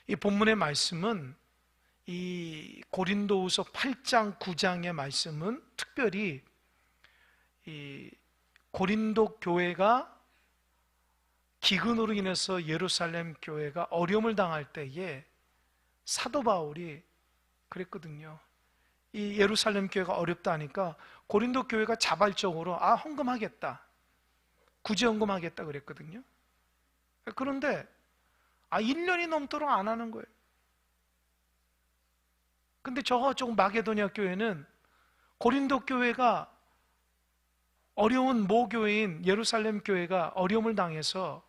이 본문의 말씀은 이 고린도후서 8장 9장의 말씀은 특별히 이 고린도 교회가 기근으로 인해서 예루살렘 교회가 어려움을 당할 때에 사도 바울이 그랬거든요. 이 예루살렘 교회가 어렵다니까 고린도 교회가 자발적으로 헌금하겠다, 구제 헌금하겠다 그랬거든요. 그런데 1년이 넘도록 안 하는 거예요. 근데 저쪽 마게도냐 교회는 고린도 교회가 어려운 모교회인 예루살렘 교회가 어려움을 당해서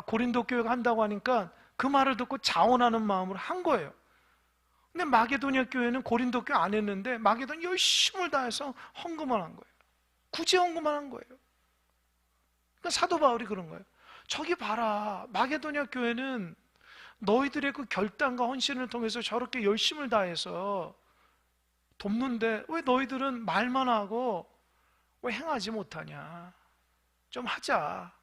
고린도 교회가 한다고 하니까 그 말을 듣고 자원하는 마음으로 한 거예요. 근데 마게도냐 교회는 고린도 교회 안 했는데 마게도냐 열심을 다해서 헌금을 한 거예요. 구제 헌금을 한 거예요. 그러니까 사도 바울이 그런 거예요. 저기 봐라, 마게도냐 교회는 너희들의 그 결단과 헌신을 통해서 저렇게 열심을 다해서 돕는데 왜 너희들은 말만 하고 왜 행하지 못하냐? 좀 하자.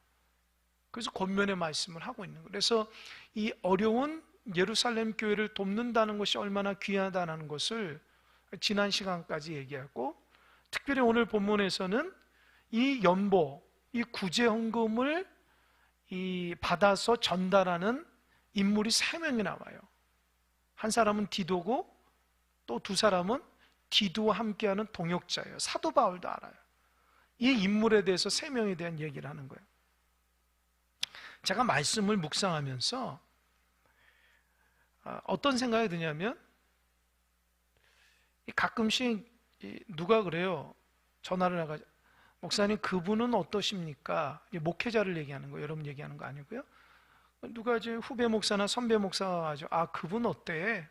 그래서 권면의 말씀을 하고 있는 거예요. 그래서 이 어려운 예루살렘 교회를 돕는다는 것이 얼마나 귀하다는 것을 지난 시간까지 얘기하고, 특별히 오늘 본문에서는 이 연보, 이 구제 헌금을 받아서 전달하는 인물이 3명이 나와요. 한 사람은 디도고 또 두 사람은 디도와 함께하는 동역자예요. 사도 바울도 알아요. 이 인물에 대해서 3명에 대한 얘기를 하는 거예요. 제가 말씀을 묵상하면서 어떤 생각이 드냐면, 가끔씩 누가 그래요. 전화를 해가지고 목사님 그분은 어떠십니까? 목회자를 얘기하는 거예요. 여러분 얘기하는 거 아니고요. 누가 이제 후배 목사나 선배 목사가 가지고 그분 어때?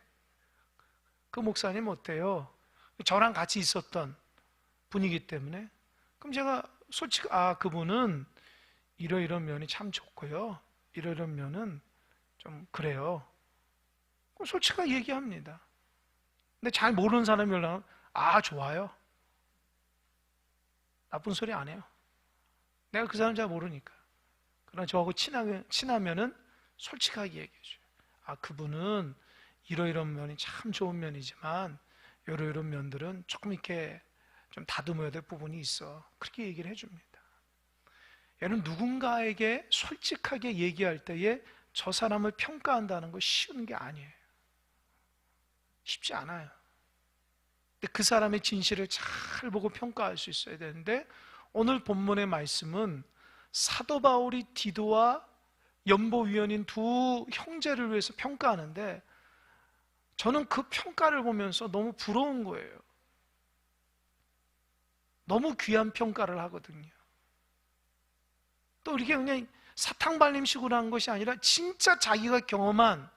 그 목사님 어때요? 저랑 같이 있었던 분이기 때문에, 그럼 제가 솔직히 그분은 이러이런 면이 참 좋고요, 이러이런 면은 좀 그래요. 그럼 솔직하게 얘기합니다. 근데 잘 모르는 사람이 연락하면 좋아요. 나쁜 소리 안 해요. 내가 그 사람 잘 모르니까. 그러나 저하고 친하면은 솔직하게 얘기해줘요. 그분은 이러이런 면이 참 좋은 면이지만 이런 면들은 조금 이렇게 좀 다듬어야 될 부분이 있어. 그렇게 얘기를 해줍니다. 얘는 누군가에게 솔직하게 얘기할 때에 저 사람을 평가한다는 거 쉬운 게 아니에요. 쉽지 않아요. 근데 그 사람의 진실을 잘 보고 평가할 수 있어야 되는데, 오늘 본문의 말씀은 사도 바울이 디도와 연보위원인 두 형제를 위해서 평가하는데, 저는 그 평가를 보면서 너무 부러운 거예요. 너무 귀한 평가를 하거든요. 또 이렇게 그냥 사탕발림식으로 한 것이 아니라 진짜 자기가 경험한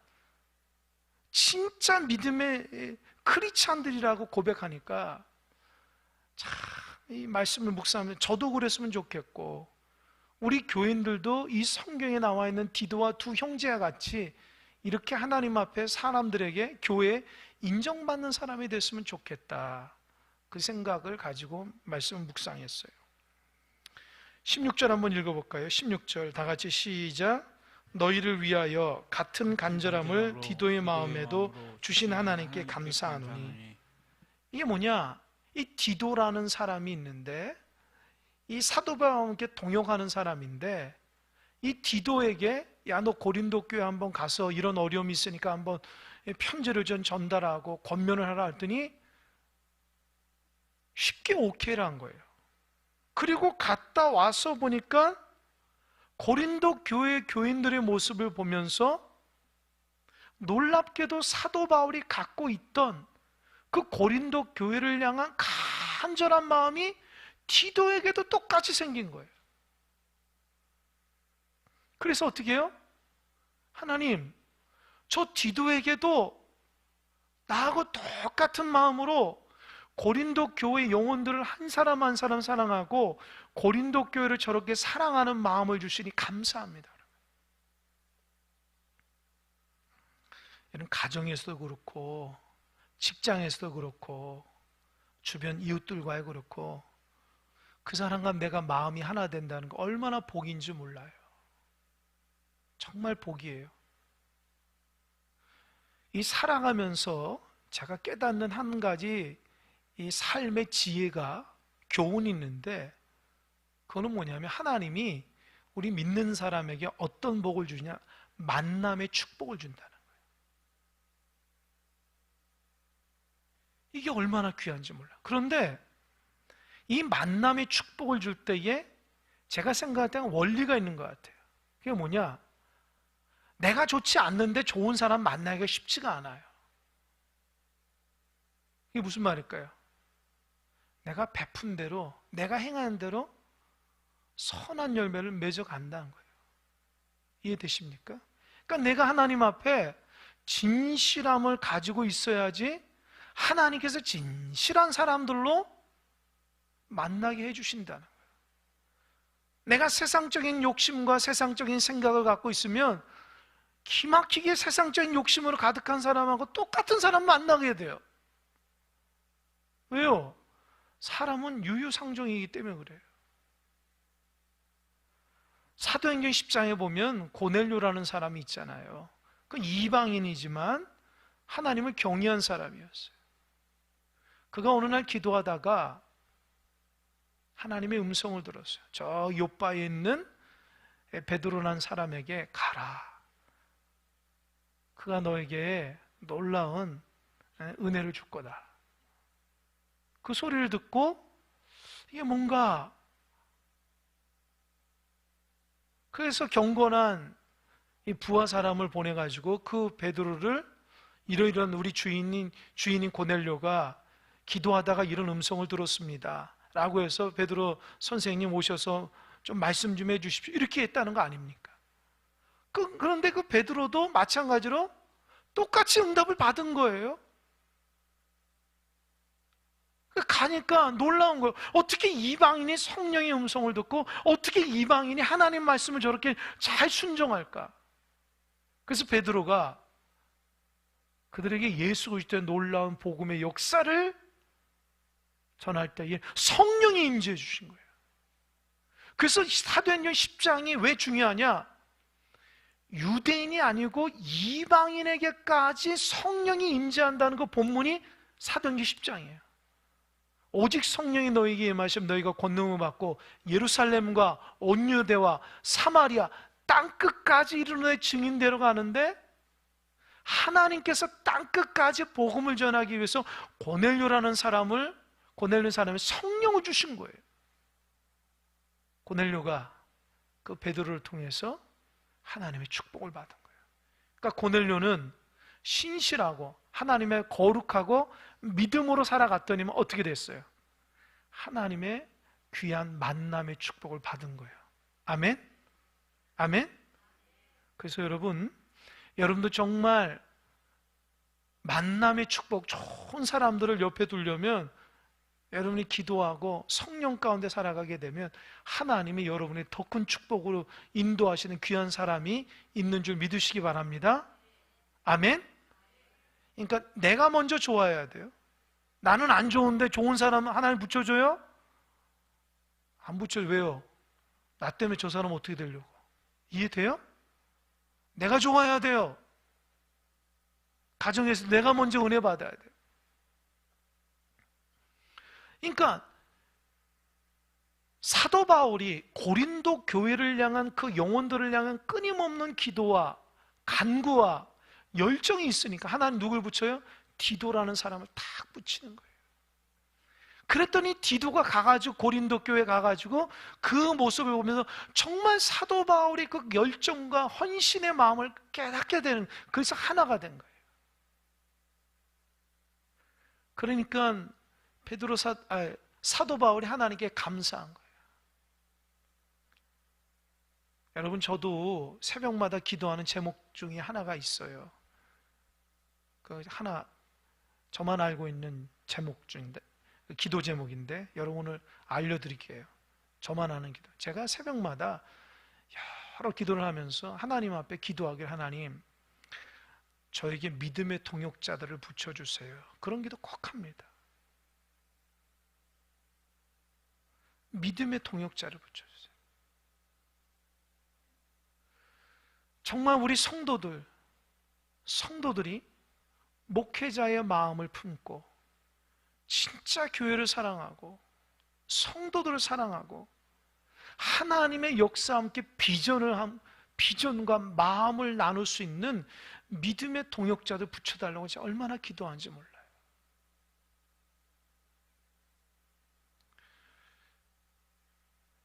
진짜 믿음의 크리스찬들이라고 고백하니까 참 이 말씀을 묵상하면 저도 그랬으면 좋겠고, 우리 교인들도 이 성경에 나와 있는 디도와 두 형제와 같이 이렇게 하나님 앞에 사람들에게 교회에 인정받는 사람이 됐으면 좋겠다, 그 생각을 가지고 말씀을 묵상했어요. 16절 한번 읽어볼까요? 16절 다 같이 시작. 너희를 위하여 같은 간절함을 디도의 마음에도 주신 하나님께 감사하노니. 이게 뭐냐? 이 디도라는 사람이 있는데, 이 사도 바울과 함께 동역하는 사람인데, 이 디도에게 너 고린도 교회 한번 가서 이런 어려움이 있으니까 한번 편지를 좀 전달하고 권면을 하라 했더니 쉽게 오케이를 한 거예요. 그리고 갔다 와서 보니까 고린도 교회 교인들의 모습을 보면서 놀랍게도 사도 바울이 갖고 있던 그 고린도 교회를 향한 간절한 마음이 디도에게도 똑같이 생긴 거예요. 그래서 어떻게 해요? 하나님, 저 디도에게도 나하고 똑같은 마음으로 고린도 교회 영혼들을 한 사람 한 사람 사랑하고 고린도 교회를 저렇게 사랑하는 마음을 주시니 감사합니다. 이런 가정에서도 그렇고 직장에서도 그렇고 주변 이웃들과도 그렇고 그 사람과 내가 마음이 하나 된다는 거 얼마나 복인지 몰라요. 정말 복이에요. 이 살아가면서 제가 깨닫는 한 가지 이 삶의 지혜가 교훈이 있는데, 그거는 뭐냐면 하나님이 우리 믿는 사람에게 어떤 복을 주냐? 만남의 축복을 준다는 거예요. 이게 얼마나 귀한지 몰라. 그런데 이 만남의 축복을 줄 때에 제가 생각할 때는 원리가 있는 것 같아요. 그게 뭐냐? 내가 좋지 않는데 좋은 사람 만나기가 쉽지가 않아요. 이게 무슨 말일까요? 내가 베푼 대로, 내가 행하는 대로 선한 열매를 맺어간다는 거예요. 이해되십니까? 그러니까 내가 하나님 앞에 진실함을 가지고 있어야지 하나님께서 진실한 사람들로 만나게 해주신다는 거예요. 내가 세상적인 욕심과 세상적인 생각을 갖고 있으면 기막히게 세상적인 욕심으로 가득한 사람하고 똑같은 사람 만나게 돼요. 왜요? 사람은 유유상종이기 때문에 그래요. 사도행전 10장에 보면 고넬료라는 사람이 있잖아요. 그 이방인이지만 하나님을 경외한 사람이었어요. 그가 어느 날 기도하다가 하나님의 음성을 들었어요. 저 요바에 있는 베드로라는 사람에게 가라. 그가 너에게 놀라운 은혜를 줄 거다. 그 소리를 듣고 이게 뭔가, 그래서 경건한 이 부하 사람을 보내가지고 그 베드로를 이러이러한 우리 주인인 고넬료가 기도하다가 이런 음성을 들었습니다 라고 해서 베드로 선생님 오셔서 좀 말씀 좀 해주십시오 이렇게 했다는 거 아닙니까? 그런데 그 베드로도 마찬가지로 똑같이 응답을 받은 거예요. 가니까 놀라운 거예요. 어떻게 이방인이 성령의 음성을 듣고 어떻게 이방인이 하나님 말씀을 저렇게 잘 순종할까? 그래서 베드로가 그들에게 예수 그리스도의 놀라운 복음의 역사를 전할 때에 성령이 임재해 주신 거예요. 그래서 사도행전 10장이 왜 중요하냐? 유대인이 아니고 이방인에게까지 성령이 임재한다는 그 본문이 사도행전 10장이에요. 오직 성령이 너희에게 임하시면 너희가 권능을 받고 예루살렘과 온 유대와 사마리아 땅끝까지 이르는 증인되러 가는데, 하나님께서 땅끝까지 복음을 전하기 위해서 고넬료라는 사람이 성령을 주신 거예요. 고넬료가 그 베드로를 통해서 하나님의 축복을 받은 거예요. 그러니까 고넬료는 신실하고 하나님의 거룩하고 믿음으로 살아갔더니 어떻게 됐어요? 하나님의 귀한 만남의 축복을 받은 거예요. 아멘? 아멘? 그래서 여러분도 정말 만남의 축복, 좋은 사람들을 옆에 두려면 여러분이 기도하고 성령 가운데 살아가게 되면 하나님이 여러분의 더 큰 축복으로 인도하시는 귀한 사람이 있는 줄 믿으시기 바랍니다. 아멘? 그러니까 내가 먼저 좋아야 돼요. 나는 안 좋은데 좋은 사람 하나님 붙여줘요? 안 붙여요. 왜요? 나 때문에 저 사람 어떻게 되려고? 이해돼요? 내가 좋아야 돼요. 가정에서 내가 먼저 은혜 받아야 돼요. 그러니까 사도 바울이 고린도 교회를 향한 그 영혼들을 향한 끊임없는 기도와 간구와 열정이 있으니까 하나님 누굴 붙여요? 디도라는 사람을 탁 붙이는 거예요. 그랬더니 디도가 가가지고 고린도 교회 가가지고 그 모습을 보면서 정말 사도 바울이 그 열정과 헌신의 마음을 깨닫게 되는, 그래서 하나가 된 거예요. 그러니까 사도 바울이 하나님께 감사한 거예요. 여러분, 저도 새벽마다 기도하는 제목 중에 하나가 있어요. 그 하나 저만 알고 있는 제목 중인데, 기도 제목인데 여러분 오늘 알려드릴게요. 저만 아는 기도. 제가 새벽마다 여러 기도를 하면서 하나님 앞에 기도하길, 하나님 저에게 믿음의 동역자들을 붙여주세요. 그런 기도 꼭 합니다. 믿음의 동역자를 붙여주세요. 정말 우리 성도들이 목회자의 마음을 품고 진짜 교회를 사랑하고 성도들을 사랑하고 하나님의 역사와 함께 비전과 마음을 나눌 수 있는 믿음의 동역자들 붙여달라고 제가 얼마나 기도하는지 몰라요.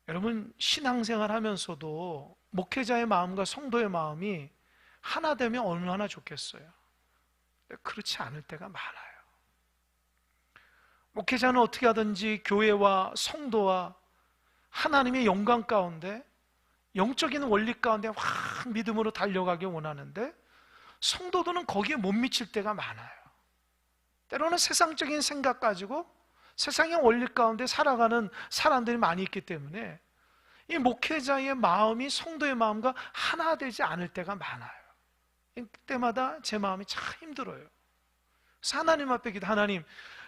여러분, 신앙생활 하면서도 목회자의 마음과 성도의 마음이 하나 되면 얼마나 좋겠어요. 그렇지 않을 때가 많아요. 목회자는 어떻게 하든지 교회와 성도와 하나님의 영광 가운데, 영적인 원리 가운데 확 믿음으로 달려가길 원하는데 성도들은 거기에 못 미칠 때가 많아요. 때로는 세상적인 생각 가지고 세상의 원리 가운데 살아가는 사람들이 많이 있기 때문에 이 목회자의 마음이 성도의 마음과 하나 되지 않을 때가 많아요. 그때마다 제 마음이 참 힘들어요. 그래서 하나님 앞에 기도, 하나님,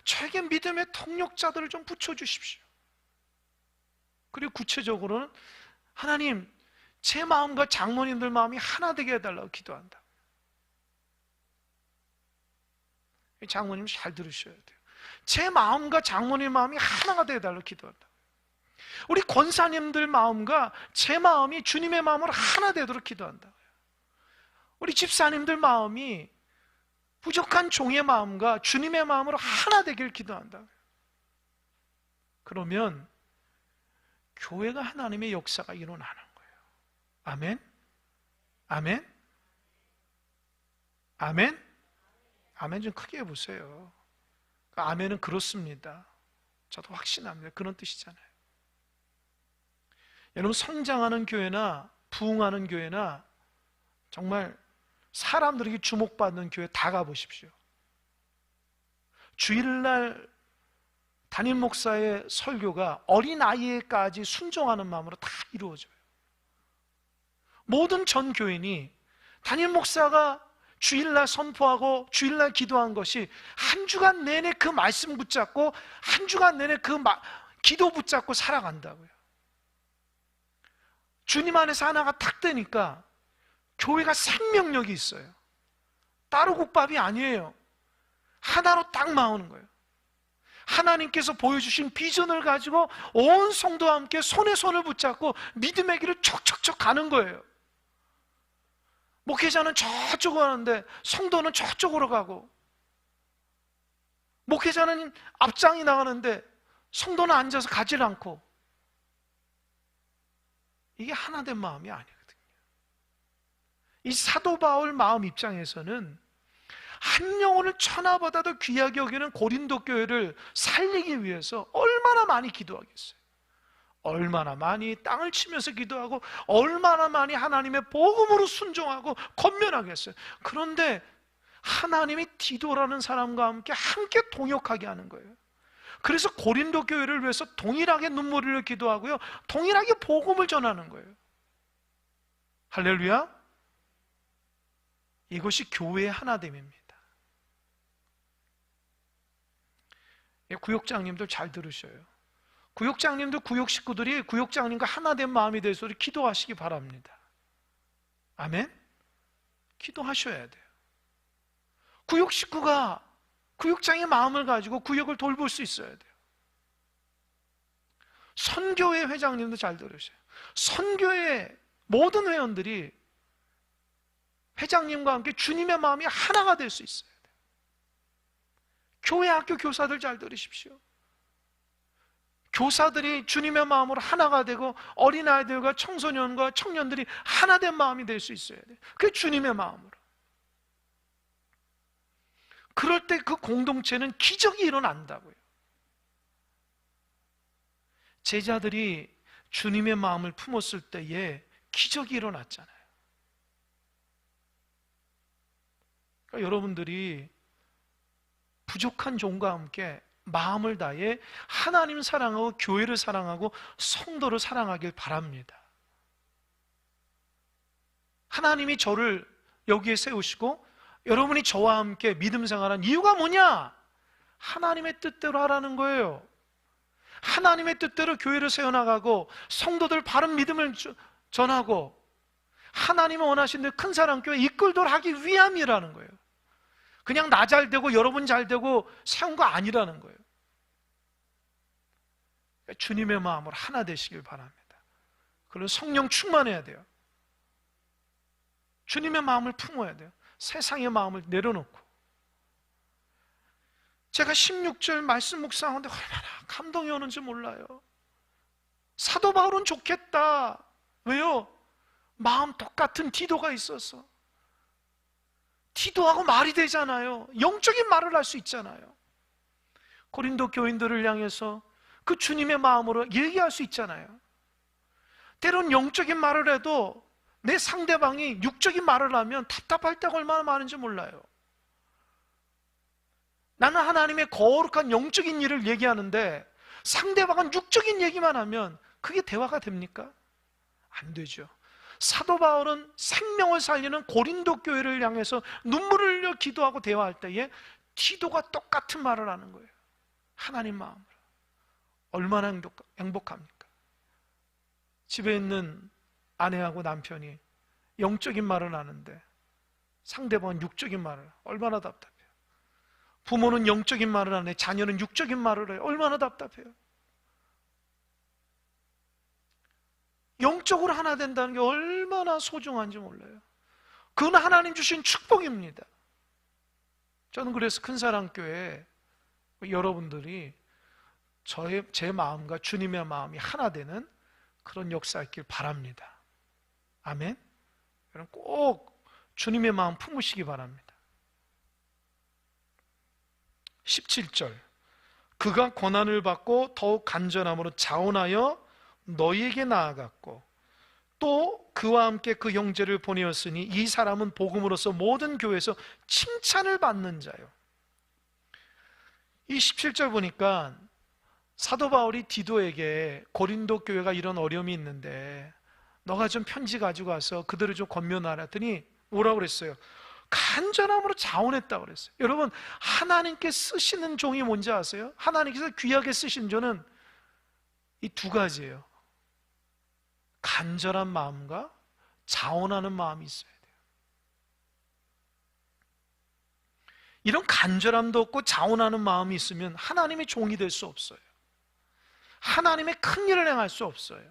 저에게 믿음의 통역자들을 좀 붙여주십시오. 그리고 구체적으로는 하나님, 제 마음과 장모님들 마음이 하나 되게 해달라고 기도한다. 장모님 잘 들으셔야 돼요. 제 마음과 장모님 마음이 하나가 되게 해달라고 기도한다. 우리 권사님들 마음과 제 마음이 주님의 마음으로 하나 되도록 기도한다. 우리 집사님들 마음이 부족한 종의 마음과 주님의 마음으로 하나 되길 기도한다. 그러면 교회가 하나님의 역사가 일어나는 거예요. 아멘? 아멘? 아멘? 아멘 좀 크게 해보세요. 아멘은 그렇습니다. 저도 확신합니다. 그런 뜻이잖아요. 여러분, 성장하는 교회나 부흥하는 교회나 정말 사람들에게 주목받는 교회 다 가보십시오. 주일날 담임 목사의 설교가 어린아이에까지 순종하는 마음으로 다 이루어져요. 모든 전 교인이 담임 목사가 주일날 선포하고 주일날 기도한 것이 한 주간 내내 그 말씀 붙잡고 한 주간 내내 그 기도 붙잡고 살아간다고요. 주님 안에서 하나가 탁 되니까 교회가 생명력이 있어요. 따로 국밥이 아니에요. 하나로 딱 나오는 거예요. 하나님께서 보여주신 비전을 가지고 온 성도와 함께 손에 손을 붙잡고 믿음의 길을 척척척 가는 거예요. 목회자는 저쪽으로 가는데 성도는 저쪽으로 가고, 목회자는 앞장이 나가는데 성도는 앉아서 가질 않고, 이게 하나된 마음이 아니거든요. 이 사도 바울 마음 입장에서는 한 영혼을 천하보다도 귀하게 여기는 고린도 교회를 살리기 위해서 얼마나 많이 기도하겠어요. 얼마나 많이 땅을 치면서 기도하고 얼마나 많이 하나님의 복음으로 순종하고 권면하겠어요. 그런데 하나님이 디도라는 사람과 함께 동역하게 하는 거예요. 그래서 고린도 교회를 위해서 동일하게 눈물을 흘려 기도하고요, 동일하게 복음을 전하는 거예요. 할렐루야. 이것이 교회의 하나됨입니다. 구역장님들 잘 들으셔요. 구역장님들, 구역 식구들이 구역장님과 하나된 마음이 될 수 있도록 기도하시기 바랍니다. 아멘? 기도하셔야 돼요. 구역 식구가 구역장의 마음을 가지고 구역을 돌볼 수 있어야 돼요. 선교회 회장님도 잘 들으셔요. 선교회 모든 회원들이 회장님과 함께 주님의 마음이 하나가 될 수 있어야 돼요. 교회 학교 교사들 잘 들으십시오. 교사들이 주님의 마음으로 하나가 되고 어린아이들과 청소년과 청년들이 하나된 마음이 될 수 있어야 돼요. 그게 주님의 마음으로. 그럴 때 그 공동체는 기적이 일어난다고요. 제자들이 주님의 마음을 품었을 때에 기적이 일어났잖아요. 그러니까 여러분들이 부족한 종과 함께 마음을 다해 하나님 사랑하고 교회를 사랑하고 성도를 사랑하길 바랍니다. 하나님이 저를 여기에 세우시고 여러분이 저와 함께 믿음 생활한 이유가 뭐냐? 하나님의 뜻대로 하라는 거예요. 하나님의 뜻대로 교회를 세워나가고 성도들 바른 믿음을 전하고 하나님이 원하신 큰 사랑교회 이끌도록 하기 위함이라는 거예요. 그냥 나 잘 되고 여러분 잘 되고 세운 거 아니라는 거예요. 주님의 마음으로 하나 되시길 바랍니다. 그리고 성령 충만해야 돼요. 주님의 마음을 품어야 돼요. 세상의 마음을 내려놓고. 제가 16절 말씀 묵상하는데 얼마나 감동이 오는지 몰라요. 사도 바울은 좋겠다. 왜요? 마음 똑같은 디도가 있어서. 디도하고 말이 되잖아요. 영적인 말을 할 수 있잖아요. 고린도 교인들을 향해서 그 주님의 마음으로 얘기할 수 있잖아요. 때론 영적인 말을 해도 내 상대방이 육적인 말을 하면 답답할 때가 얼마나 많은지 몰라요. 나는 하나님의 거룩한 영적인 일을 얘기하는데 상대방은 육적인 얘기만 하면 그게 대화가 됩니까? 안 되죠. 사도 바울은 생명을 살리는 고린도 교회를 향해서 눈물을 흘려 기도하고 대화할 때에 디도가 똑같은 말을 하는 거예요. 하나님 마음으로. 얼마나 행복합니까? 집에 있는 아내하고 남편이 영적인 말을 하는데 상대방은 육적인 말을 해요. 얼마나 답답해요. 부모는 영적인 말을 하는데 자녀는 육적인 말을 해요. 얼마나 답답해요. 영적으로 하나 된다는 게 얼마나 소중한지 몰라요. 그건 하나님 주신 축복입니다. 저는 그래서 큰사랑교회 여러분들이 제 마음과 주님의 마음이 하나 되는 그런 역사였길 바랍니다. 아멘. 여러분 꼭 주님의 마음 품으시기 바랍니다. 17절 그가 고난을 받고 더욱 간절함으로 자원하여 너희에게 나아갔고 또 그와 함께 그 형제를 보내었으니 이 사람은 복음으로서 모든 교회에서 칭찬을 받는 자요. 이 17절 보니까 사도 바울이 디도에게 고린도 교회가 이런 어려움이 있는데 너가 좀 편지 가지고 와서 그들을 좀 권면하라 했더니 뭐라고 그랬어요? 간절함으로 자원했다고 그랬어요. 여러분 하나님께 쓰시는 종이 뭔지 아세요? 하나님께서 귀하게 쓰신 종은 이 두 가지예요. 간절한 마음과 자원하는 마음이 있어야 돼요. 이런 간절함도 없고 자원하는 마음이 있으면 하나님의 종이 될 수 없어요. 하나님의 큰 일을 행할 수 없어요.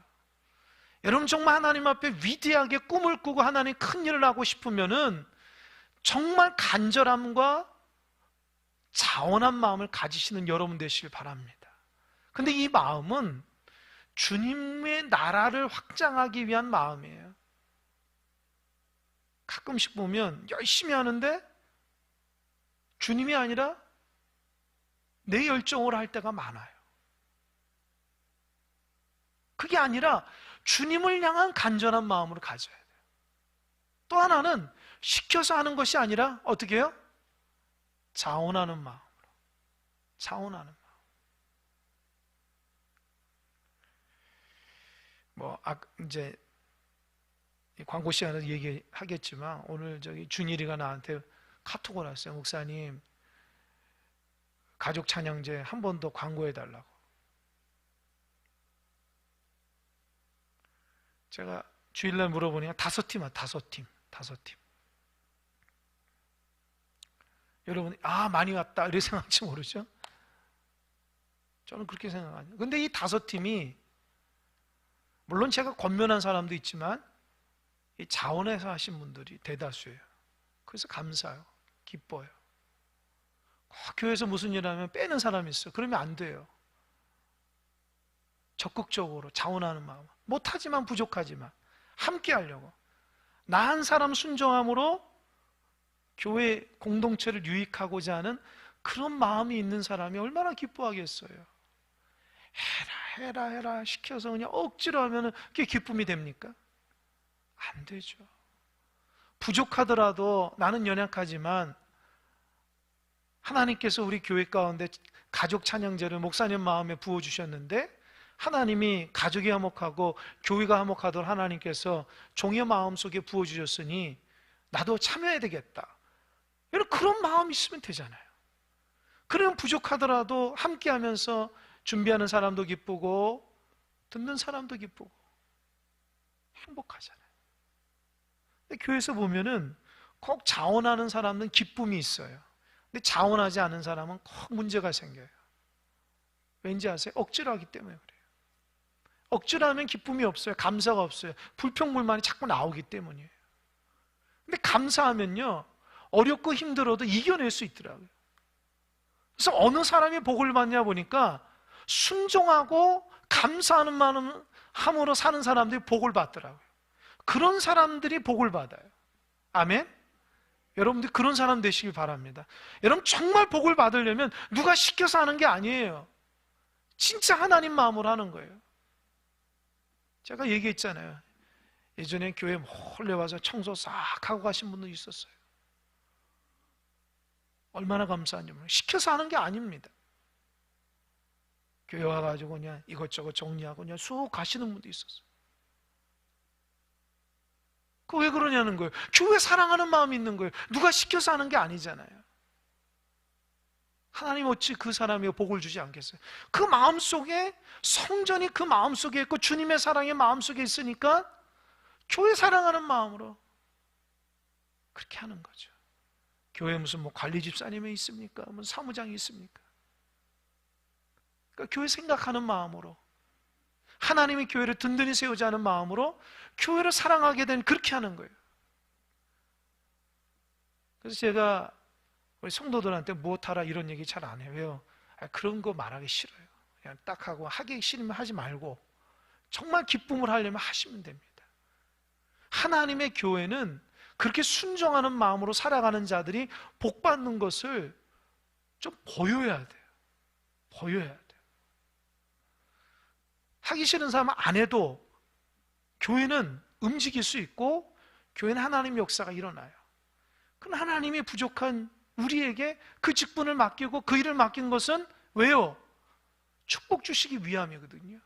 여러분 정말 하나님 앞에 위대하게 꿈을 꾸고 하나님 큰 일을 하고 싶으면은 정말 간절함과 자원한 마음을 가지시는 여러분 되시길 바랍니다. 근데 이 마음은 주님의 나라를 확장하기 위한 마음이에요. 가끔씩 보면 열심히 하는데 주님이 아니라 내 열정으로 할 때가 많아요. 그게 아니라 주님을 향한 간절한 마음으로 가져야 돼요. 또 하나는 시켜서 하는 것이 아니라 어떻게 해요? 자원하는 마음으로. 자원하는 마음. 이제 광고 시간에서 얘기하겠지만 오늘 준일이가 나한테 카톡을 왔어요. 목사님, 가족 찬양제 한 번 더 광고해 달라고. 제가 주일날 물어보니까 5팀. 여러분, 많이 왔다 이렇게 생각할지 모르죠? 저는 그렇게 생각해요. 근데 이 5팀이 물론 제가 권면한 사람도 있지만 이 자원해서 하신 분들이 대다수예요. 그래서 감사해요. 기뻐요. 교회에서 무슨 일 하면 빼는 사람이 있어요. 그러면 안 돼요. 적극적으로 자원하는 마음. 못하지만 부족하지만 함께 하려고. 나 한 사람 순종함으로 교회 공동체를 유익하고자 하는 그런 마음이 있는 사람이 얼마나 기뻐하겠어요. 해라 시켜서 그냥 억지로 하면 그게 기쁨이 됩니까? 안 되죠. 부족하더라도 나는 연약하지만 하나님께서 우리 교회 가운데 가족 찬양제를 목사님 마음에 부어주셨는데 하나님이 가족이 화목하고 교회가 화목하도록 하나님께서 종의 마음속에 부어주셨으니 나도 참여해야 되겠다. 그런 마음이 있으면 되잖아요. 그러면 부족하더라도 함께 하면서 준비하는 사람도 기쁘고 듣는 사람도 기쁘고 행복하잖아요. 근데 교회에서 보면은 꼭 자원하는 사람은 기쁨이 있어요. 근데 자원하지 않은 사람은 꼭 문제가 생겨요. 왠지 아세요? 억지로 하기 때문에 그래요. 억지로 하면 기쁨이 없어요. 감사가 없어요. 불평불만이 자꾸 나오기 때문이에요. 근데 감사하면요, 어렵고 힘들어도 이겨낼 수 있더라고요. 그래서 어느 사람이 복을 받냐 보니까 순종하고 감사하는 마음으로 사는 사람들이 복을 받더라고요. 그런 사람들이 복을 받아요. 아멘? 여러분들 그런 사람 되시길 바랍니다. 여러분 정말 복을 받으려면 누가 시켜서 하는 게 아니에요. 진짜 하나님 마음으로 하는 거예요. 제가 얘기했잖아요. 예전에 교회 몰래 와서 청소 싹 하고 가신 분도 있었어요. 얼마나 감사한지 몰라요. 시켜서 하는 게 아닙니다. 교회 와가지고 그냥 이것저것 정리하고 그냥 쑥 가시는 분도 있었어요. 그 왜 그러냐는 거예요. 교회 사랑하는 마음이 있는 거예요. 누가 시켜서 하는 게 아니잖아요. 하나님 어찌 그 사람에게 복을 주지 않겠어요? 그 마음속에, 성전이 그 마음속에 있고 주님의 사랑이 마음속에 있으니까 교회 사랑하는 마음으로 그렇게 하는 거죠. 교회 무슨 뭐 관리 집사님이 있습니까? 뭐 사무장이 있습니까? 그러니까 교회 생각하는 마음으로, 하나님이 교회를 든든히 세우자는 마음으로 교회를 사랑하게 된, 그렇게 하는 거예요. 그래서 제가 우리 성도들한테 무엇하라 이런 얘기 잘 안 해요. 왜요? 그런 거 말하기 싫어요. 그냥 딱 하고, 하기 싫으면 하지 말고 정말 기쁨을 하려면 하시면 됩니다. 하나님의 교회는 그렇게 순종하는 마음으로 살아가는 자들이 복 받는 것을 좀 보여야 돼요. 보여야 돼요. 하기 싫은 사람은 안 해도 교회는 움직일 수 있고 교회는 하나님의 역사가 일어나요. 그럼 하나님이 부족한 우리에게 그 직분을 맡기고 그 일을 맡긴 것은 왜요? 축복 주시기 위함이거든요.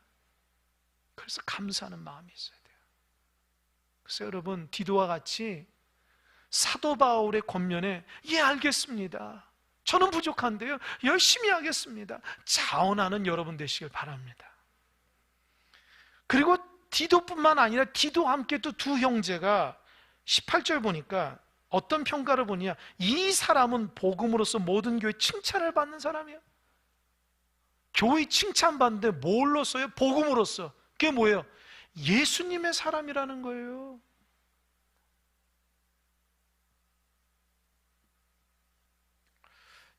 그래서 감사하는 마음이 있어야 돼요. 그래서 여러분, 디도와 같이 사도 바울의 권면에 예 알겠습니다, 저는 부족한데요 열심히 하겠습니다, 자원하는 여러분 되시길 바랍니다. 그리고 디도뿐만 아니라 디도와 함께 또 두 형제가 18절 보니까 어떤 평가를 보냐, 이 사람은 복음으로써 모든 교회 칭찬을 받는 사람이에요. 교회 칭찬받는데 뭘로써요? 복음으로써. 그게 뭐예요? 예수님의 사람이라는 거예요.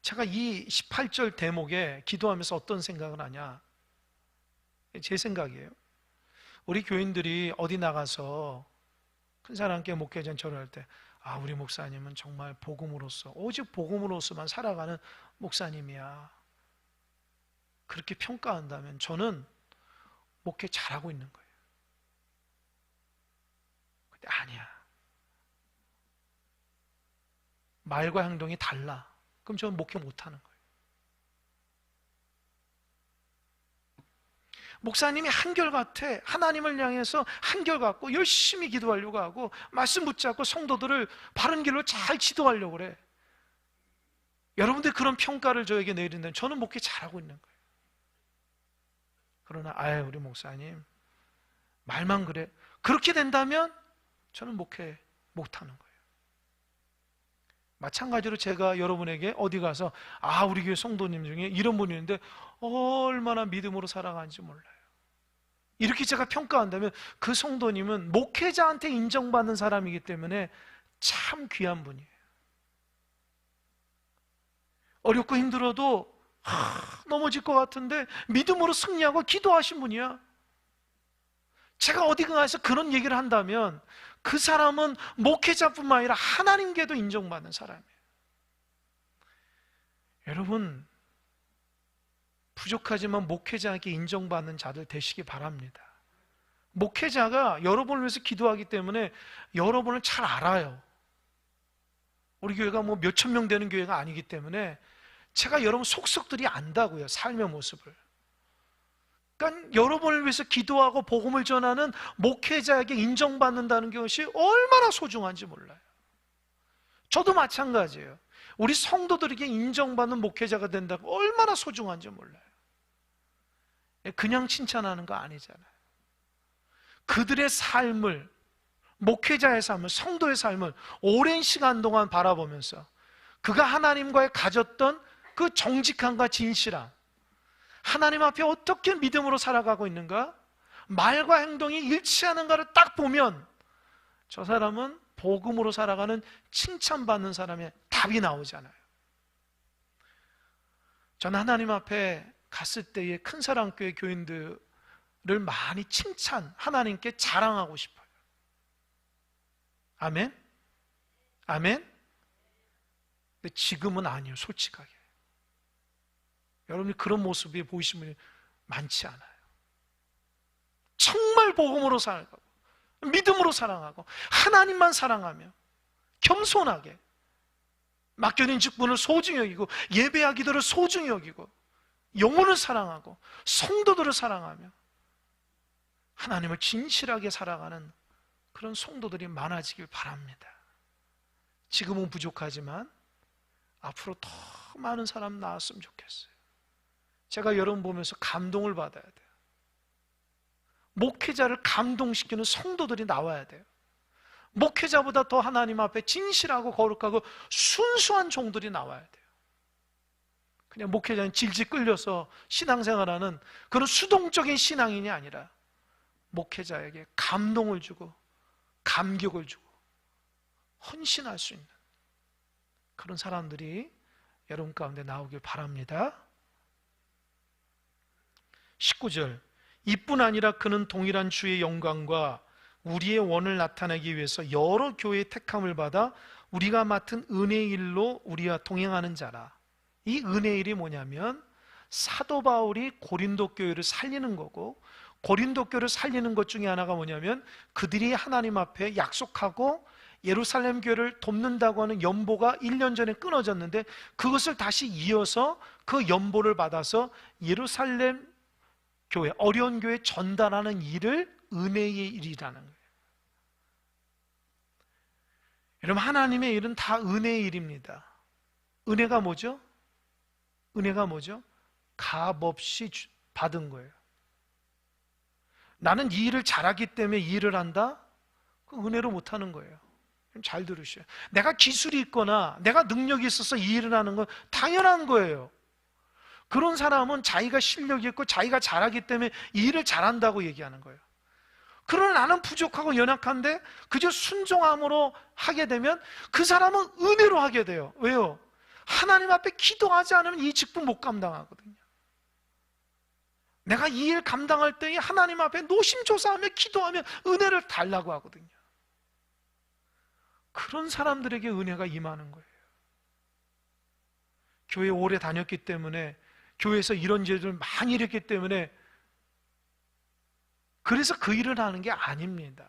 제가 이 18절 대목에 기도하면서 어떤 생각을 하냐, 제 생각이에요. 우리 교인들이 어디 나가서 큰 사람께 목회자 전할 때, 아, 우리 목사님은 정말 복음으로서, 오직 복음으로서만 살아가는 목사님이야, 그렇게 평가한다면 저는 목회 잘하고 있는 거예요. 근데 아니야, 말과 행동이 달라, 그럼 저는 목회 못하는 거예요. 목사님이 한결같아 하나님을 향해서 한결같고 열심히 기도하려고 하고 말씀 붙잡고 성도들을 바른 길로 잘 지도하려고 그래. 여러분들 그런 평가를 저에게 내린다면 저는 목회 잘하고 있는 거예요. 그러나 아유, 우리 목사님 말만 그래, 그렇게 된다면 저는 목회 못하는 거예요. 마찬가지로 제가 여러분에게 어디 가서 아, 우리 교회 성도님 중에 이런 분이 있는데 얼마나 믿음으로 살아가는지 몰라요, 이렇게 제가 평가한다면 그 성도님은 목회자한테 인정받는 사람이기 때문에 참 귀한 분이에요. 어렵고 힘들어도 넘어질 것 같은데 믿음으로 승리하고 기도하신 분이야. 제가 어디 가서 그런 얘기를 한다면 그 사람은 목회자뿐만 아니라 하나님께도 인정받는 사람이에요. 여러분, 부족하지만 목회자에게 인정받는 자들 되시기 바랍니다. 목회자가 여러분을 위해서 기도하기 때문에 여러분을 잘 알아요. 우리 교회가 뭐 몇천 명 되는 교회가 아니기 때문에 제가 여러분 속속들이 안다고요, 삶의 모습을. 그러니까 여러분을 위해서 기도하고 복음을 전하는 목회자에게 인정받는다는 것이 얼마나 소중한지 몰라요. 저도 마찬가지예요. 우리 성도들에게 인정받는 목회자가 된다고 얼마나 소중한지 몰라요. 그냥 칭찬하는 거 아니잖아요. 그들의 삶을, 목회자의 삶을, 성도의 삶을 오랜 시간 동안 바라보면서 그가 하나님과의 가졌던 그 정직함과 진실함, 하나님 앞에 어떻게 믿음으로 살아가고 있는가, 말과 행동이 일치하는가를 딱 보면 저 사람은 복음으로 살아가는 칭찬받는 사람의 답이 나오잖아요. 저는 하나님 앞에 갔을 때의 큰사랑교회 교인들을 많이 하나님께 자랑하고 싶어요. 아멘? 아멘? 근데 지금은 아니에요, 솔직하게. 여러분이 그런 모습이 보이시는 분이 많지 않아요. 정말 복음으로 살아가고 믿음으로 사랑하고 하나님만 사랑하며 겸손하게 맡겨진 직분을 소중히 여기고 예배와 기도를 소중히 여기고 영혼을 사랑하고 성도들을 사랑하며 하나님을 진실하게 살아가는 그런 성도들이 많아지길 바랍니다. 지금은 부족하지만 앞으로 더 많은 사람 나왔으면 좋겠어요. 제가 여러분 보면서 감동을 받아야 돼요. 목회자를 감동시키는 성도들이 나와야 돼요. 목회자보다 더 하나님 앞에 진실하고 거룩하고 순수한 종들이 나와야 돼요. 그냥 목회자는 질질 끌려서 신앙생활하는 그런 수동적인 신앙인이 아니라 목회자에게 감동을 주고 감격을 주고 헌신할 수 있는 그런 사람들이 여러분 가운데 나오길 바랍니다. 19절, 이뿐 아니라 그는 동일한 주의 영광과 우리의 원을 나타내기 위해서 여러 교회의 택함을 받아 우리가 맡은 은혜의 일로 우리와 동행하는 자라. 이 은혜의 일이 뭐냐면 사도 바울이 고린도 교회를 살리는 거고, 고린도 교회를 살리는 것 중에 하나가 뭐냐면 그들이 하나님 앞에 약속하고 예루살렘 교회를 돕는다고 하는 연보가 1년 전에 끊어졌는데 그것을 다시 이어서 그 연보를 받아서 예루살렘 교회, 어려운 교회에 전달하는 일을 은혜의 일이라는 거예요. 여러분, 하나님의 일은 다 은혜의 일입니다. 은혜가 뭐죠? 은혜가 뭐죠? 값없이 받은 거예요. 나는 이 일을 잘하기 때문에 이 일을 한다? 그 은혜로 못하는 거예요. 잘 들으셔요. 내가 기술이 있거나 내가 능력이 있어서 이 일을 하는 건 당연한 거예요. 그런 사람은 자기가 실력이 있고 자기가 잘하기 때문에 이 일을 잘한다고 얘기하는 거예요. 그러나 나는 부족하고 연약한데 그저 순종함으로 하게 되면 그 사람은 은혜로 하게 돼요. 왜요? 하나님 앞에 기도하지 않으면 이 직분 못 감당하거든요. 내가 이 일 감당할 때 하나님 앞에 노심초사하며 기도하면 은혜를 달라고 하거든요. 그런 사람들에게 은혜가 임하는 거예요. 교회 오래 다녔기 때문에, 교회에서 이런 일을 많이 일했기 때문에 그래서 그 일을 하는 게 아닙니다.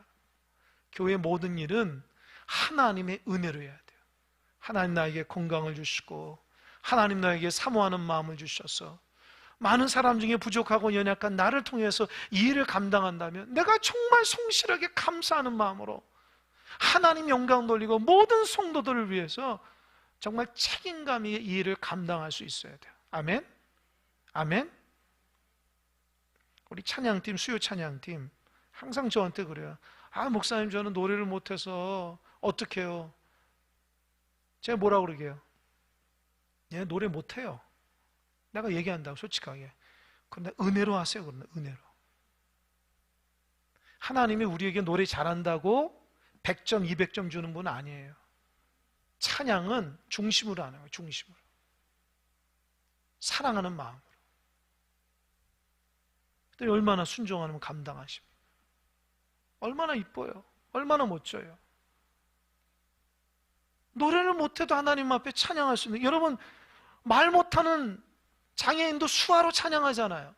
교회의 모든 일은 하나님의 은혜로 해야 돼요. 하나님 나에게 건강을 주시고 하나님 나에게 사모하는 마음을 주셔서 많은 사람 중에 부족하고 연약한 나를 통해서 이 일을 감당한다면 내가 정말 성실하게 감사하는 마음으로 하나님 영광 돌리고 모든 성도들을 위해서 정말 책임감이 이 일을 감당할 수 있어야 돼요. 아멘? 아멘? 우리 찬양팀, 수요 찬양팀 항상 저한테 그래요. 아, 목사님, 저는 노래를 못해서 어떡해요? 제가 뭐라고 그러게요? 얘 노래 못해요. 내가 얘기한다고 솔직하게. 그런데 은혜로 하세요. 그러면 은혜로. 하나님이 우리에게 노래 잘한다고 100점, 200점 주는 분은 아니에요. 찬양은 중심으로 하는 거예요. 중심으로. 사랑하는 마음으로. 그때 얼마나 순종하면 감당하십니까? 얼마나 이뻐요. 얼마나 멋져요. 노래를 못해도 하나님 앞에 찬양할 수 있는, 여러분 말 못하는 장애인도 수화로 찬양하잖아요.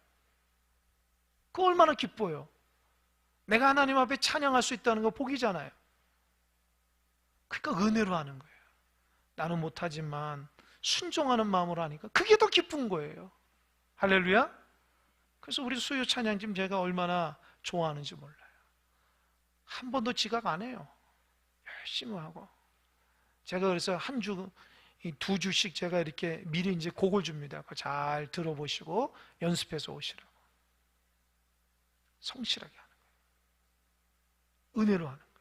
그거 얼마나 기뻐요. 내가 하나님 앞에 찬양할 수 있다는 거 복이잖아요. 그러니까 은혜로 하는 거예요. 나는 못하지만 순종하는 마음으로 하니까 그게 더 기쁜 거예요. 할렐루야. 그래서 우리 수요 찬양팀 제가 얼마나 좋아하는지 몰라요. 한 번도 지각 안 해요. 열심히 하고. 제가 그래서 한 주, 두 주씩 제가 이렇게 미리 이제 곡을 줍니다. 잘 들어보시고 연습해서 오시라고. 성실하게 하는 거예요. 은혜로 하는 거예요.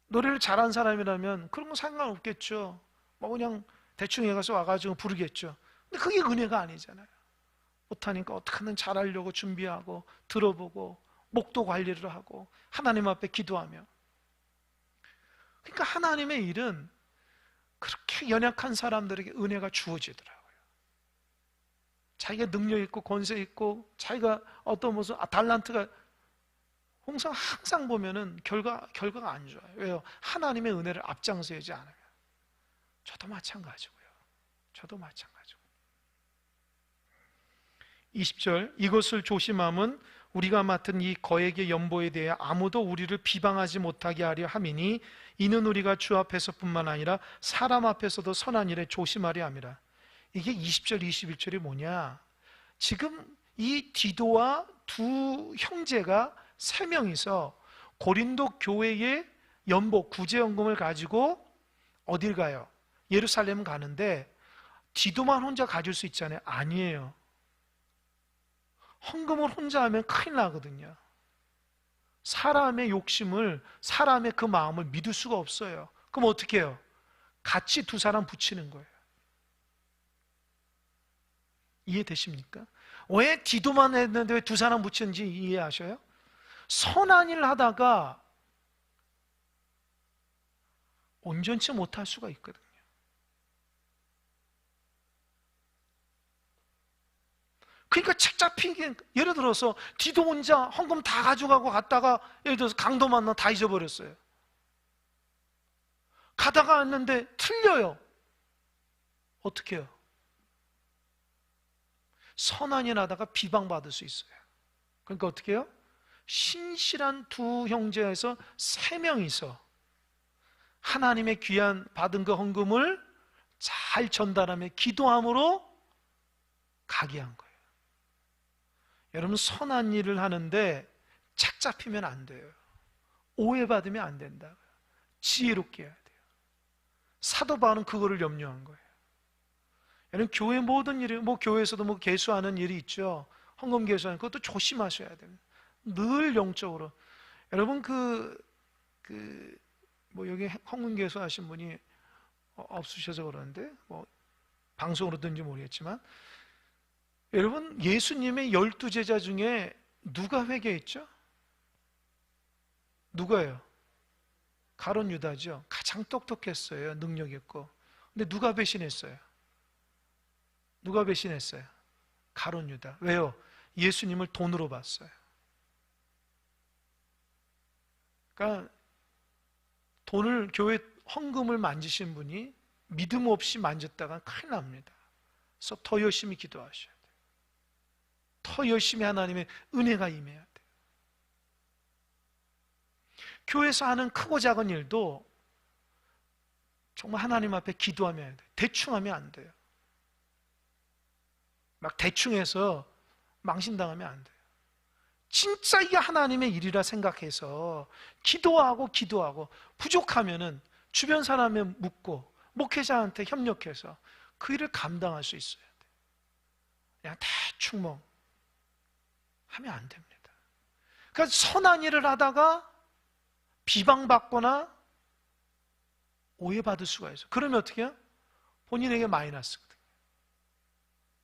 노래를 잘하는 사람이라면 그런 건 상관없겠죠. 뭐 그냥 대충 해가서 와가지고 부르겠죠. 근데 그게 은혜가 아니잖아요. 못하니까 어떻게든 잘하려고 준비하고 들어보고 목도 관리를 하고 하나님 앞에 기도하며. 그러니까 하나님의 일은 그렇게 연약한 사람들에게 은혜가 주어지더라고요. 자기가 능력 있고 권세 있고 자기가 어떤 무슨 달란트가 항상 보면은 결과가 안 좋아요. 왜요? 하나님의 은혜를 앞장서지 않으면. 저도 마찬가지고요. 20절, 이것을 조심함은 우리가 맡은 이 거액의 연보에 대해 아무도 우리를 비방하지 못하게 하려 함이니 이는 우리가 주 앞에서뿐만 아니라 사람 앞에서도 선한 일에 조심하려 함이라. 이게 20절, 21절이 뭐냐? 지금 이 디도와 두 형제가 세 명이서 고린도 교회의 연보, 구제연금을 가지고 어딜 가요? 예루살렘 가는데 디도만 혼자 가질 수 있잖아요. 아니에요. 헌금을 혼자 하면 큰일 나거든요. 사람의 욕심을, 사람의 그 마음을 믿을 수가 없어요. 그럼 어떻게 해요? 같이 두 사람 붙이는 거예요. 이해되십니까? 왜 디도만 했는데 왜 두 사람 붙였는지 이해하셔요? 선한 일을 하다가 온전치 못할 수가 있거든요. 그러니까 책 잡히게, 예를 들어서 디도 혼자 헌금 다 가져가고 갔다가 예를 들어서 강도 만나 다 잊어버렸어요. 가다가 왔는데 틀려요. 어떻게 해요? 선한 일 하다가 비방받을 수 있어요. 그러니까 어떻게 해요? 신실한 두 형제에서 세 명이서 하나님의 귀한 받은 그 헌금을 잘 전달하며 기도함으로 가게 한 거예요. 여러분, 선한 일을 하는데 착 잡히면 안 돼요. 오해받으면 안 된다고요. 지혜롭게 해야 돼요. 사도 바울은 그거를 염려한 거예요. 여러분, 교회 모든 일이, 교회에서도 개수하는 일이 있죠. 헌금 개수하는 그것도 조심하셔야 돼요. 늘 영적으로. 여러분, 여기 헌금 개수하신 분이 없으셔서 그러는데, 방송으로 듣는지 모르겠지만, 여러분, 예수님의 12제자 중에 누가 회개했죠? 누가요? 가룟 유다죠. 가장 똑똑했어요. 능력 있고. 근데 누가 배신했어요? 누가 배신했어요? 가룟 유다. 왜요? 예수님을 돈으로 봤어요. 그러니까 돈을, 교회 헌금을 만지신 분이 믿음 없이 만졌다가 큰일 납니다. 그래서 더 열심히 기도하셔야 돼요. 더 열심히 하나님의 은혜가 임해야 돼요. 교회에서 하는 크고 작은 일도 정말 하나님 앞에 기도하면 해야 돼요. 대충 하면 안 돼요. 막 대충 해서 망신당하면 안 돼요. 진짜 이게 하나님의 일이라 생각해서 기도하고 부족하면은 주변 사람에 묻고 목회자한테 협력해서 그 일을 감당할 수 있어야 돼요. 그냥 대충 하면 안 됩니다. 그러니까 선한 일을 하다가 비방받거나 오해받을 수가 있어요. 그러면 어떻게 해요? 본인에게 마이너스거든요.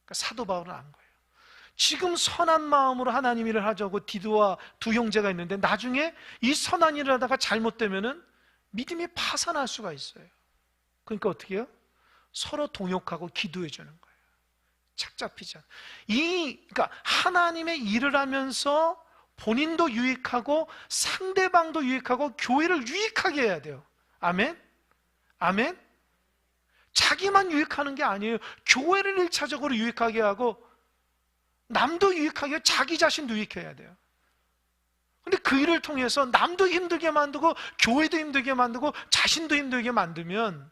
그러니까 사도 바울은 안 거예요. 지금 선한 마음으로 하나님 일을 하자고 디도와 두 형제가 있는데 나중에 이 선한 일을 하다가 잘못되면은 믿음이 파산할 수가 있어요. 그러니까 어떻게 해요? 서로 동역하고 기도해 주는 거예요. 착 잡히지 않아요. 그러니까 하나님의 일을 하면서 본인도 유익하고 상대방도 유익하고 교회를 유익하게 해야 돼요. 아멘? 아멘? 자기만 유익하는 게 아니에요. 교회를 1차적으로 유익하게 하고 남도 유익하게 하고 자기 자신도 유익해야 돼요. 근데 그 일을 통해서 남도 힘들게 만들고 교회도 힘들게 만들고 자신도 힘들게 만들면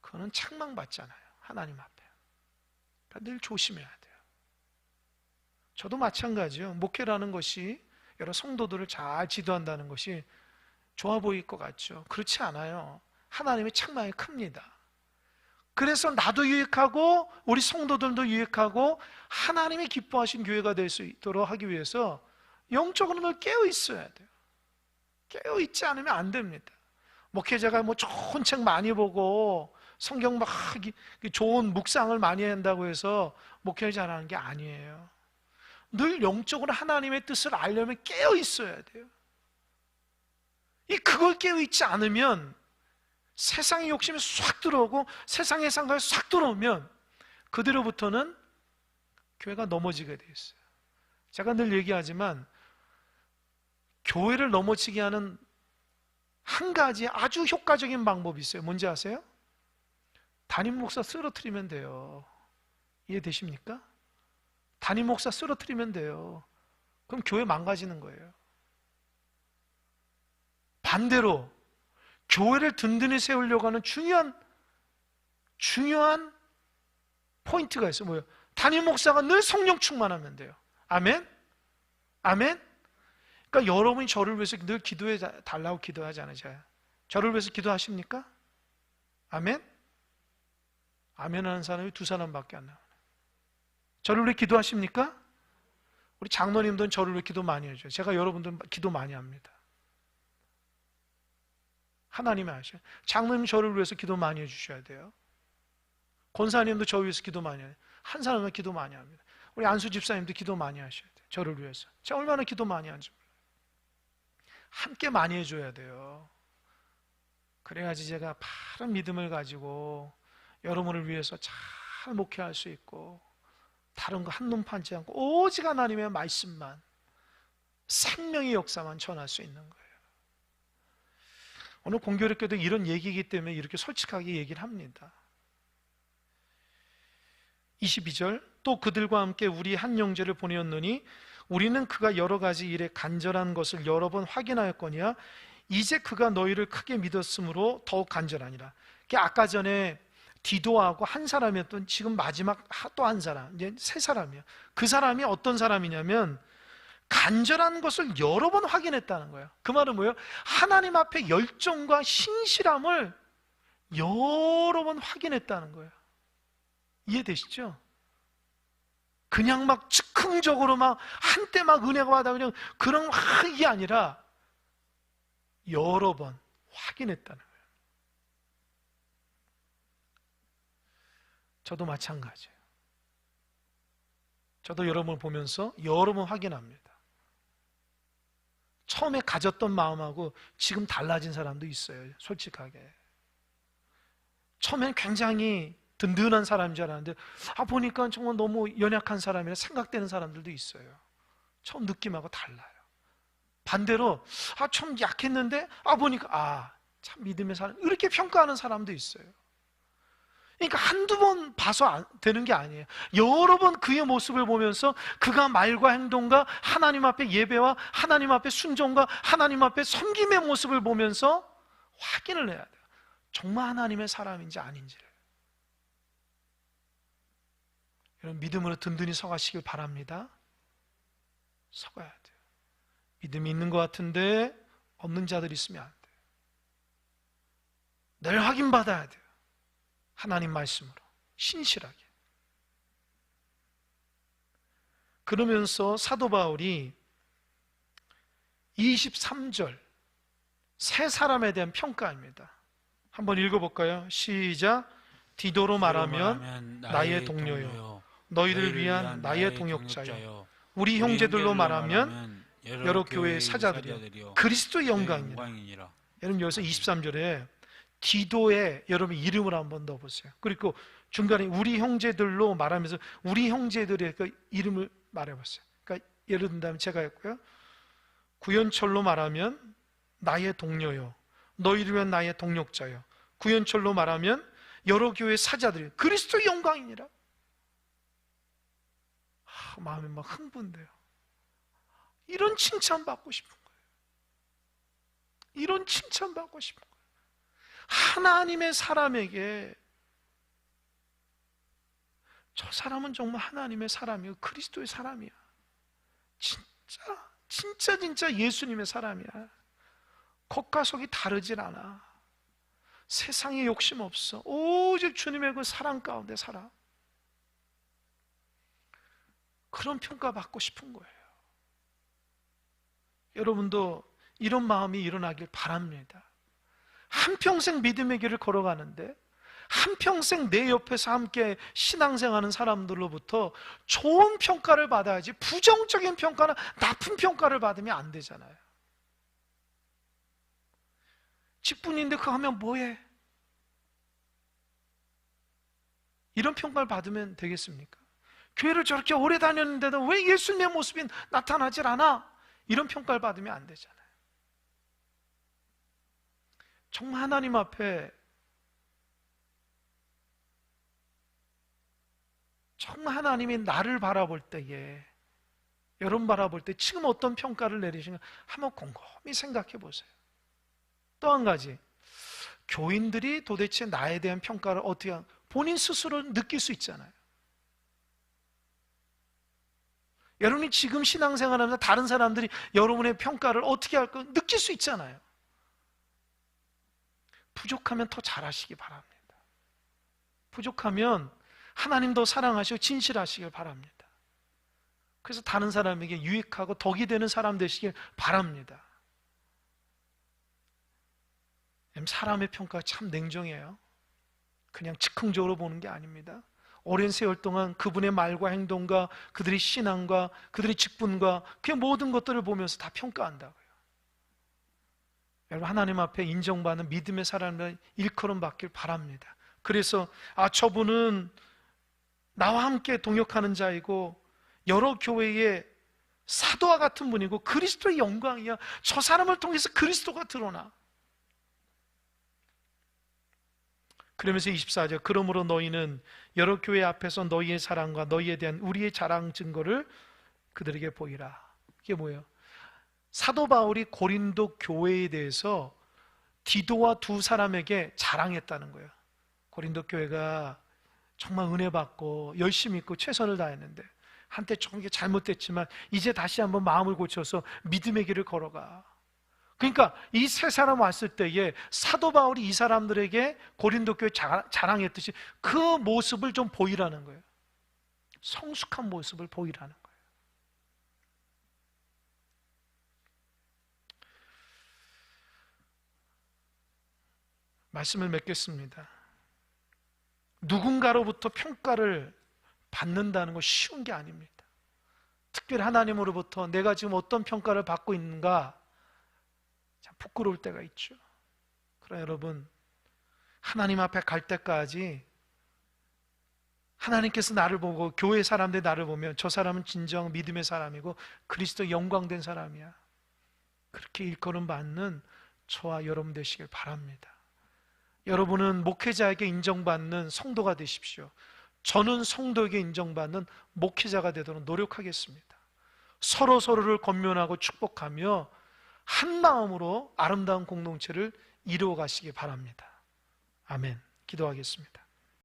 그거는 책망받잖아요. 하나님 앞에. 그러니까 늘 조심해야 돼요. 저도 마찬가지요. 목회라는 것이 여러 성도들을 잘 지도한다는 것이 좋아 보일 것 같죠. 그렇지 않아요. 하나님의 책망이 큽니다. 그래서 나도 유익하고 우리 성도들도 유익하고 하나님이 기뻐하신 교회가 될 수 있도록 하기 위해서 영적으로 늘 깨어 있어야 돼요. 깨어 있지 않으면 안 됩니다. 목회자가 뭐 좋은 책 많이 보고 성경 막 좋은 묵상을 많이 한다고 해서 목회를 잘하는 게 아니에요. 늘 영적으로 하나님의 뜻을 알려면 깨어 있어야 돼요. 그걸 깨어 있지 않으면 세상의 욕심이 싹 들어오고 세상의 생각이 싹 들어오면 그대로부터는 교회가 넘어지게 돼 있어요. 제가 늘 얘기하지만 교회를 넘어지게 하는 한 가지 아주 효과적인 방법이 있어요. 뭔지 아세요? 담임 목사 쓰러뜨리면 돼요. 이해되십니까? 담임 목사 쓰러뜨리면 돼요. 그럼 교회 망가지는 거예요. 반대로 교회를 든든히 세우려고 하는 중요한 포인트가 있어요. 뭐예요? 담임 목사가 늘 성령 충만하면 돼요. 아멘? 아멘? 그러니까 여러분이 저를 위해서 늘 기도해 달라고 기도하지 않으세요? 저를 위해서 기도하십니까? 아멘? 아멘 하는 사람이 2사람밖에 안 나와요. 저를 위해 기도하십니까? 우리 장로님들은 저를 위해 기도 많이 해줘요. 제가 여러분들 기도 많이 합니다. 하나님이 아셔요. 장로님 저를 위해서 기도 많이 해주셔야 돼요. 권사님도 저 위해서 기도 많이 해요. 한 사람은 기도 많이 합니다. 우리 안수 집사님도 기도 많이 하셔야 돼요. 저를 위해서. 제가 얼마나 기도 많이 하는지 몰라요. 함께 많이 해줘야 돼요. 그래야지 제가 바른 믿음을 가지고 여러분을 위해서 잘 목회할 수 있고 다른 거 한눈 팔지 않고 오직 하나님의 말씀만, 생명의 역사만 전할 수 있는 거예요. 오늘 공교롭게도 이런 얘기이기 때문에 이렇게 솔직하게 얘기를 합니다. 22절, 또 그들과 함께 우리 한 형제를 보내었느니 우리는 그가 여러 가지 일에 간절한 것을 여러 번 확인하였거니와 이제 그가 너희를 크게 믿었으므로 더욱 간절하니라. 아까 전에 디도하고 한 사람이었던 지금 마지막 또 한 사람, 이제 3사람이에요. 그 사람이 어떤 사람이냐면 간절한 것을 여러 번 확인했다는 거예요. 그 말은 뭐예요? 하나님 앞에 열정과 신실함을 여러 번 확인했다는 거예요. 이해되시죠? 그냥 막 즉흥적으로 막 한때 막 은혜가 받아 그냥 그런 게 아니라 여러 번 확인했다는 거예요. 저도 마찬가지예요. 저도 여러분을 보면서 여러 번 확인합니다. 처음에 가졌던 마음하고 지금 달라진 사람도 있어요. 솔직하게. 처음엔 굉장히 든든한 사람인 줄 알았는데 보니까 정말 너무 연약한 사람이라 생각되는 사람들도 있어요. 처음 느낌하고 달라요. 반대로 좀 약했는데 보니까 참 믿음의 사람, 이렇게 평가하는 사람도 있어요. 그러니까 한두 번 봐서 되는 게 아니에요. 여러 번 그의 모습을 보면서 그가 말과 행동과 하나님 앞에 예배와 하나님 앞에 순종과 하나님 앞에 섬김의 모습을 보면서 확인을 해야 돼요. 정말 하나님의 사람인지 아닌지를. 여러분, 믿음으로 든든히 서가시길 바랍니다. 서가야 돼요. 믿음이 있는 것 같은데 없는 자들이 있으면 안 돼요. 늘 확인받아야 돼요. 하나님 말씀으로 신실하게. 그러면서 사도 바울이 23절 3사람에 대한 평가입니다. 한번 읽어볼까요? 시작. 디도로 말하면 나의 동료요, 너희를 위한 나의 동역자요, 우리 형제들로 말하면 여러 교회의 사자들이요, 그리스도의 영광이니라. 여러분, 여기서 23절에 디도의 여러분 이름을 한번 넣어보세요. 그리고 중간에 우리 형제들로 말하면서 우리 형제들의 그 이름을 말해보세요. 그러니까 예를 든다면 제가 했고요. 구현철로 말하면 나의 동료요, 너희를 위한 나의 동역자요, 구현철로 말하면 여러 교회 사자들이 그리스도의 영광이니라. 마음이 막 흥분돼요. 이런 칭찬 받고 싶은 거예요. 이런 칭찬 받고 싶은 거예요. 하나님의 사람에게 저 사람은 정말 하나님의 사람이고 그리스도의 사람이야. 진짜 예수님의 사람이야. 겉과 속이 다르질 않아. 세상에 욕심 없어. 오직 주님의 그 사랑 가운데 살아. 그런 평가 받고 싶은 거예요. 여러분도 이런 마음이 일어나길 바랍니다. 한평생 믿음의 길을 걸어가는데 한평생 내 옆에서 함께 신앙생활하는 사람들로부터 좋은 평가를 받아야지 부정적인 평가나 나쁜 평가를 받으면 안 되잖아요. 직분인데 그거 하면 뭐해? 이런 평가를 받으면 되겠습니까? 교회를 저렇게 오래 다녔는데도 왜 예수님의 모습이 나타나질 않아? 이런 평가를 받으면 안 되잖아요. 정말 하나님 앞에 정말 하나님이 나를 바라볼 때에, 여러분 바라볼 때 지금 어떤 평가를 내리시는가 한번 곰곰이 생각해 보세요. 또 한 가지, 교인들이 도대체 나에 대한 평가를 어떻게 하는, 본인 스스로 느낄 수 있잖아요. 여러분이 지금 신앙생활하면서 다른 사람들이 여러분의 평가를 어떻게 할까 느낄 수 있잖아요. 부족하면 더 잘하시기 바랍니다. 부족하면 하나님 더 사랑하시고 진실하시길 바랍니다. 그래서 다른 사람에게 유익하고 덕이 되는 사람 되시길 바랍니다. 사람의 평가가 참 냉정해요. 그냥 즉흥적으로 보는 게 아닙니다. 오랜 세월 동안 그분의 말과 행동과 그들의 신앙과 그들의 직분과 그 모든 것들을 보면서 다 평가한다고요. 여러분, 하나님 앞에 인정받는 믿음의 사람을 일컬음 받길 바랍니다. 그래서 저분은 나와 함께 동역하는 자이고 여러 교회의 사도와 같은 분이고 그리스도의 영광이야. 저 사람을 통해서 그리스도가 드러나. 그러면서 24절, 그러므로 너희는 여러 교회 앞에서 너희의 사랑과 너희에 대한 우리의 자랑 증거를 그들에게 보이라. 이게 뭐예요? 사도 바울이 고린도 교회에 대해서 디도와 두 사람에게 자랑했다는 거예요. 고린도 교회가 정말 은혜 받고 열심히 있고 최선을 다했는데 한때 좀 잘못됐지만 이제 다시 한번 마음을 고쳐서 믿음의 길을 걸어가. 그러니까 이 세 사람 왔을 때에 사도 바울이 이 사람들에게 고린도 교회 자랑했듯이 그 모습을 좀 보이라는 거예요. 성숙한 모습을 보이라는 거예요. 말씀을 맺겠습니다. 누군가로부터 평가를 받는다는 건 쉬운 게 아닙니다. 특별히 하나님으로부터 내가 지금 어떤 평가를 받고 있는가 참 부끄러울 때가 있죠. 그러나 여러분, 하나님 앞에 갈 때까지 하나님께서 나를 보고 교회 사람들 나를 보면 저 사람은 진정 믿음의 사람이고 그리스도 영광된 사람이야, 그렇게 일컬음 받는 저와 여러분 되시길 바랍니다. 여러분은 목회자에게 인정받는 성도가 되십시오. 저는 성도에게 인정받는 목회자가 되도록 노력하겠습니다. 서로서로를 권면하고 축복하며 한 마음으로 아름다운 공동체를 이루어 가시기 바랍니다. 아멘. 기도하겠습니다.